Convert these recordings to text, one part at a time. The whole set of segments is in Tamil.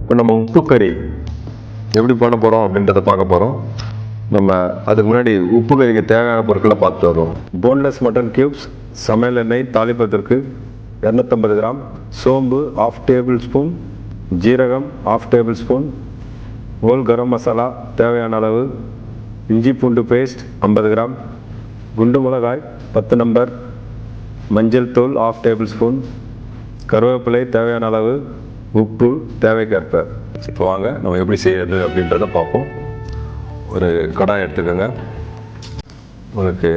இப்போ நம்ம உப்பு கறி எப்படி பண்ண போகிறோம் அப்படின்றத பார்க்க போகிறோம். நம்ம அதுக்கு முன்னாடி உப்பு கறிக்கு தேவையான பொருட்களை பார்த்து வருவோம். போன்லெஸ் மட்டன் கியூப்ஸ், சமையல் எண்ணெய் தாளிப்பதற்கு 250 கிராம், சோம்பு 1/2 டேபிள் ஸ்பூன், ஜீரகம் 1/2 table spoon, whole garam masala தேவையான அளவு, இஞ்சி பூண்டு பேஸ்ட் 50 கிராம், குண்டு மிளகாய் 10 நம்பர், மஞ்சள் தூள் 1/2 டேபிள் ஸ்பூன், கருவேப்பிலை தேவையான அளவு, உப்பு தேவைக்கேற்ப. இப்போ வாங்க நம்ம எப்படி செய்யறது அப்படின்றத பார்ப்போம். ஒரு கடாய் எடுத்துக்கோங்க. உங்களுக்கு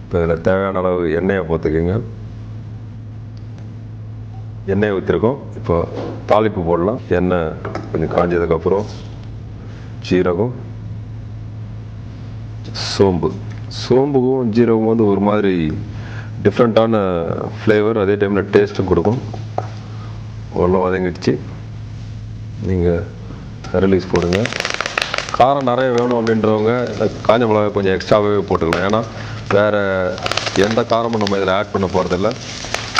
இப்போ இதில் தேவையான அளவு எண்ணெயை ஊற்றிக்கோங்க. எண்ணெயை ஊற்றிருக்கோம். இப்போ தாளிப்பு போடலாம். எண்ணெய் கொஞ்சம் காஞ்சதுக்கப்புறம் ஜீரகம், சோம்புக்கும் ஜீரகம் வந்து ஒரு மாதிரி டிஃப்ரெண்ட்டான ஃப்ளேவர், அதே டைமில் டேஸ்ட்டும் கொடுக்கும். ஓரளவு வதங்கிடுச்சு. நீங்கள் ரிலீஸ் போடுங்க. காரம் நிறைய வேணும் அப்படின்றவங்க காஞ்ச மிளகாய் கொஞ்சம் எக்ஸ்ட்ராவே போட்டுக்கலாம். ஏன்னா வேறு எந்த காரமும் நம்ம இதில் ஆட் பண்ண போகிறதில்ல.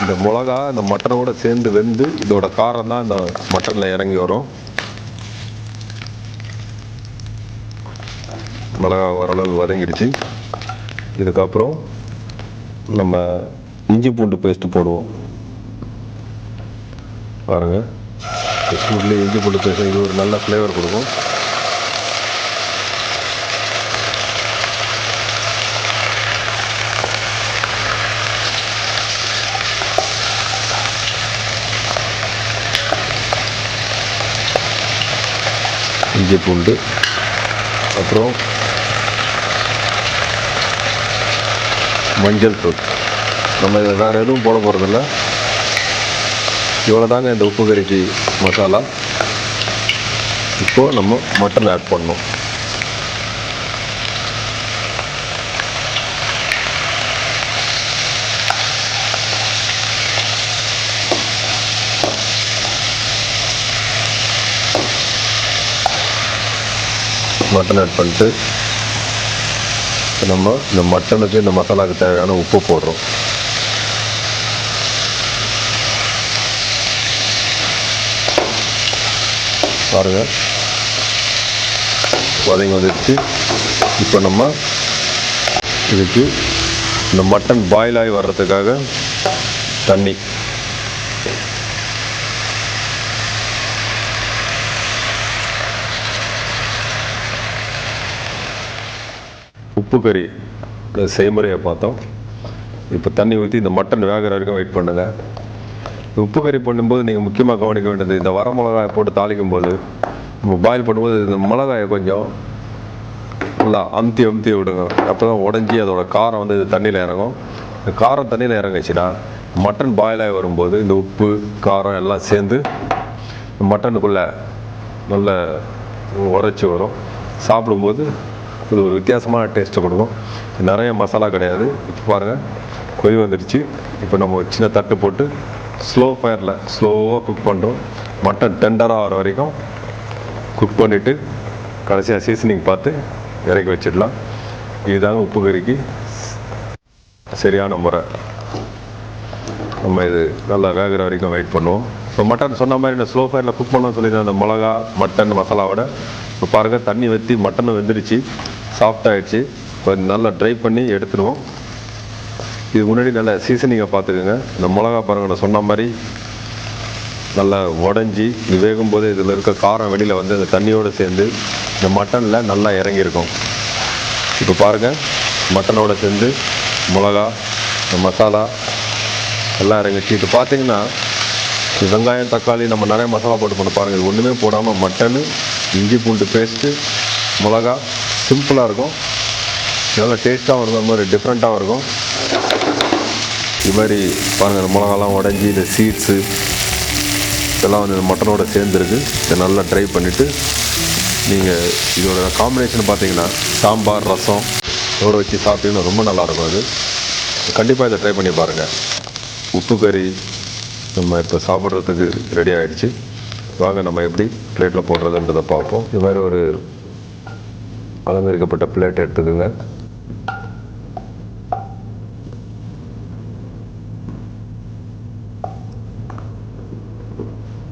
இந்த மிளகா இந்த மட்டனோடு சேர்ந்து வெந்து இதோட காரம் தான் இந்த மட்டனில் இறங்கி வரும். மிளகா ஓரளவு வதங்கிடுச்சு. இதுக்கப்புறம் நம்ம இஞ்சி பூண்டு பேஸ்ட்டு போடுவோம். பாருங்கள், சூட்லேயே இஞ்சி பூண்டு பேஸ்ட் இது ஒரு நல்ல ஃப்ளேவர் கொடுக்கும். இஞ்சி பூண்டு, அப்புறம் மஞ்சள் தூள். நம்ம இதில் வேறு எதுவும் போட போகிறதில்ல. இவ்வளோ தாங்க இந்த உப்பு கறிக்கு மசாலா. இப்போது நம்ம மட்டன் ஆட் பண்ணணும். மட்டன் ஆட் பண்ணிட்டு நம்ம இந்த மட்டனுக்கு இந்த மசாலாவுக்கு தேவையான உப்பு போடுறோம். பாருங்கள், வதங்கி வந்துடுச்சு. இப்போ நம்ம இதுக்கு இந்த மட்டன் பாயில் ஆகி வர்றதுக்காக தண்ணி, உப்பு கறி செய்முறையை பார்த்தோம். இப்போ தண்ணி ஊற்றி இந்த மட்டன் வேகிற வரைக்கும் வெயிட் பண்ணுங்கள். உப்பு கறி பண்ணும்போது நீங்கள் முக்கியமாக கவனிக்க வேண்டியது, இந்த வர மிளகாயை போட்டு தாளிக்கும் போது நம்ம பாயில் பண்ணும்போது இந்த மிளகாயை கொஞ்சம் நல்லா அமுத்தி விடுங்க. அப்போ தான் உடஞ்சி அதோட காரம் வந்து இது தண்ணியில் இறங்கும். இந்த காரம் தண்ணியில் இறங்குச்சுன்னா மட்டன் பாயில் ஆகி வரும்போது இந்த உப்பு காரம் எல்லாம் சேர்ந்து மட்டனுக்குள்ளே நல்ல உரைச்சி வரும். சாப்பிடும்போது இது ஒரு வித்தியாசமான டேஸ்ட்டை கொடுக்கும். நிறைய மசாலா கிடையாது. இப்போ பாருங்கள், கொதி வந்துடுச்சு. இப்போ நம்ம ஒரு சின்ன தட்டு போட்டு ஸ்லோ ஃபயரில் ஸ்லோவாக குக் பண்ணுறோம். மட்டன் டெண்டராக ஆகிற வரைக்கும் குக் பண்ணிவிட்டு கடைசியாக சீசனிங் பார்த்து இறக்கி வச்சிடலாம். இதுதாங்க உப்பு கறிக்கு சரியான முறை. நம்ம இது நல்லா வேகிற வரைக்கும் வெயிட் பண்ணுவோம். இப்போ மட்டன் சொன்ன மாதிரி நான் ஸ்லோ ஃபயரில் குக் பண்ண சொல்லியிருந்தேன். அந்த மிளகா மட்டன் மசாலாவோட இப்போ பாருங்கள், தண்ணி வற்றி மட்டனும் வெந்துடுச்சு, சாஃப்டாகிடுச்சு. இப்போ நல்லா ட்ரை பண்ணி எடுத்துடுவோம். இது முன்னாடி நல்லா சீசனிங்கை பார்த்துக்குங்க. இந்த மிளகா பாருங்கள், நான் சொன்ன மாதிரி நல்லா உடஞ்சி இது வேகும்போது இதில் இருக்க காரம் வெளியில் வந்து அந்த தண்ணியோடு சேர்ந்து இந்த மட்டனில் நல்லா இறங்கியிருக்கும். இப்போ பாருங்கள், மட்டனோடு சேர்ந்து மிளகா இந்த மசாலா எல்லாம் இறங்கிச்சு. இது பார்த்திங்கன்னா வெங்காயம் தக்காளி நம்ம நிறைய மசாலா போட்டு பண்ண பாருங்கள். இது ஒன்றுமே போடாமல் மட்டனு, இஞ்சி பூண்டு பேஸ்ட்டு, மிளகா, சிம்பிளாக இருக்கும். நல்லா டேஸ்ட்டாகவும் இருக்கும், அது மாதிரி டிஃப்ரெண்ட்டாகவும் இருக்கும். இது மாதிரி பாருங்கள், இந்த மிளகாலாம் உடஞ்சி இந்த சீட்ஸு இதெல்லாம் வந்து இந்த மட்டனோட சேர்ந்துருக்கு. இதை நல்லா ட்ரை பண்ணிவிட்டு நீங்கள் இதோட காம்பினேஷன் பார்த்தீங்கன்னா சாம்பார் ரசம் இதோட வச்சு சாப்பிட்டீங்கன்னா ரொம்ப நல்லாயிருக்கும். அது கண்டிப்பாக இதை ட்ரை பண்ணி பாருங்கள். உப்பு கறி நம்ம இப்போ சாப்பிட்றதுக்கு ரெடி ஆகிடுச்சு. வாங்க நம்ம எப்படி பிளேட்டில் போடுறதுன்றதை பார்ப்போம். இது மாதிரி ஒரு அலங்கரிக்கப்பட்ட பிளேட் எடுத்துக்கோங்க.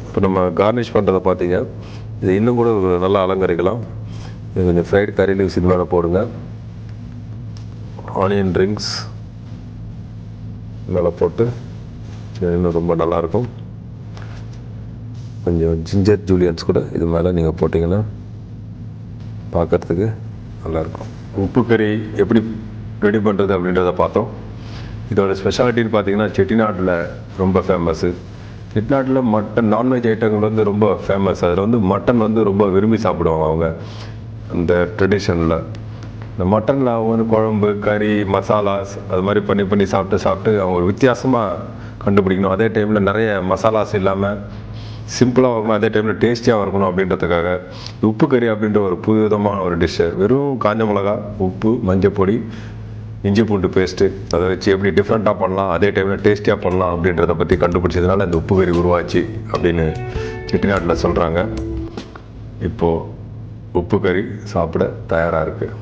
இப்போ இப்போ நம்ம கார்னிஷ் பண்ணுறதை பார்த்தீங்க, இது இன்னும் கூட நல்லா அலங்கரிக்கலாம். இது கொஞ்சம் ஃப்ரைட் கறி லீவ்ஸ் இது மேலே போடுங்க. ஆனியன் ரிங்ஸ் மேலே போட்டு இன்னும் ரொம்ப நல்லாயிருக்கும். கொஞ்சம் ஜிஞ்சர் ஜூலியன்ஸ் கூட இது மேலே நீங்கள் போட்டிங்கன்னா பார்க்குறதுக்கு நல்லாயிருக்கும். உப்பு கறி எப்படி ரெடி பண்ணுறது அப்படின்றத பார்த்தோம். இதோட ஸ்பெஷாலிட்டின்னு பார்த்தீங்கன்னா செட்டிநாட்டில் ரொம்ப ஃபேமஸ்ஸு. செட்டிநாட்டில் மட்டன் நான்வெஜ் ஐட்டங்கள் வந்து ரொம்ப ஃபேமஸ். அதில் வந்து மட்டன் வந்து ரொம்ப விரும்பி சாப்பிடுவாங்க அவங்க. அந்த ட்ரெடிஷனில் இந்த மட்டனில் அவங்க வந்து குழம்பு, கறி, மசாலாஸ் அது மாதிரி பண்ணி சாப்பிட்டு அவங்க ஒரு வித்தியாசமாக கண்டுபிடிக்கணும். அதே டைமில் நிறைய மசாலாஸ் இல்லாமல் சிம்பிளாக இருக்கணும், அதே டைமில் டேஸ்டியாக இருக்கணும் அப்படின்றதுக்காக உப்பு கறி அப்படின்ற ஒரு புதுவிதமான ஒரு டிஷ்ஷு. வெறும் காஞ்ச மிளகா, உப்பு, மஞ்சப்பொடி, இஞ்சி பூண்டு பேஸ்ட்டு அதை வச்சு எப்படி டிஃப்ரெண்ட்டாக பண்ணலாம், அதே டைமில் டேஸ்டியாக பண்ணலாம் அப்படின்றத பற்றி கண்டுபிடிச்சதுனால இந்த உப்பு கறி உருவாச்சு அப்படின்னு செட்டிநாட்டில் சொல்கிறாங்க. இப்போது உப்பு கறி சாப்பிட தயாராக இருக்குது.